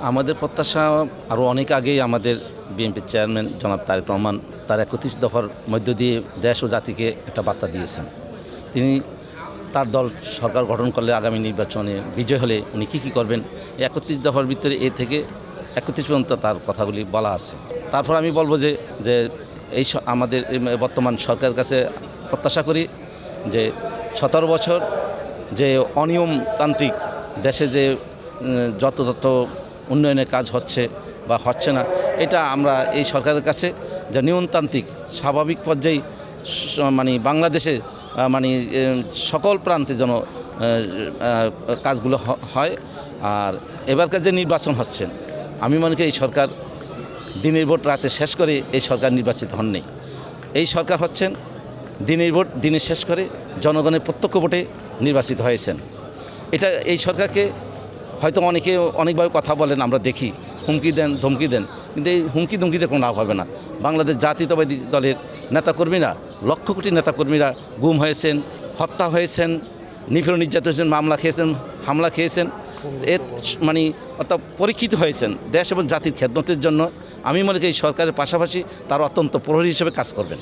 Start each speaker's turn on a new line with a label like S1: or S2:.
S1: আমাদের প্রত্যাশা আরও অনেক আগেই আমাদের বিএনপির চেয়ারম্যান জনাব তারেক রহমান তার ৩১ দফার মধ্য দিয়ে দেশ ও জাতিকে একটা বার্তা দিয়েছেন। তিনি তার দল সরকার গঠন করলে আগামী নির্বাচনে বিজয় হলে উনি কী করবেন, এই ৩১ দফার ভিতরে এ থেকে ৩১ পর্যন্ত তার কথাগুলি বলা আছে। তারপর আমি বলবো যে এই আমাদের বর্তমান সরকারের কাছে প্রত্যাশা করি যে ১৭ বছর যে অনিয়মতান্ত্রিক দেশে যে যত উন্নয়নের কাজ হচ্ছে বা হচ্ছে না, এটা আমরা এই সরকারের কাছে যে নিয়মতান্ত্রিক স্বাভাবিক পর্যায়ে মানে বাংলাদেশে মানে সকল প্রান্তে যেন কাজগুলো হয়। আর এবারকার যে নির্বাচন হচ্ছেন, আমি মনে করি এই সরকার দিনের ভোট রাতে শেষ করে এই সরকার নির্বাচিত হননি। এই সরকার হচ্ছেন দিনের ভোট দিনে শেষ করে জনগণের প্রত্যক্ষ ভোটে নির্বাচিত হয়েছেন। এটা এই সরকারকে হয়তো অনেকে অনেকভাবে কথা বলেন, আমরা দেখি, হুমকি দেন, ধমকি দেন, কিন্তু এই হুমকি ধমকিতে কোনো লাভ হবে না। বাংলাদেশ জাতীয়তাবাদী দলের নেতাকর্মীরা, লক্ষ কোটি নেতাকর্মীরা গুম হয়েছেন, হত্যা হয়েছেন, নিপীড়ন নির্যাতন মামলা খেয়েছেন, হামলা খেয়েছেন, এর মানে অর্থাৎ পরীক্ষিত হয়েছেন দেশ এবং জাতির খেদমতের জন্য। আমি মনে করি এই সরকারের পাশাপাশি তারা অত্যন্ত প্রহরী হিসেবে কাজ করবেন।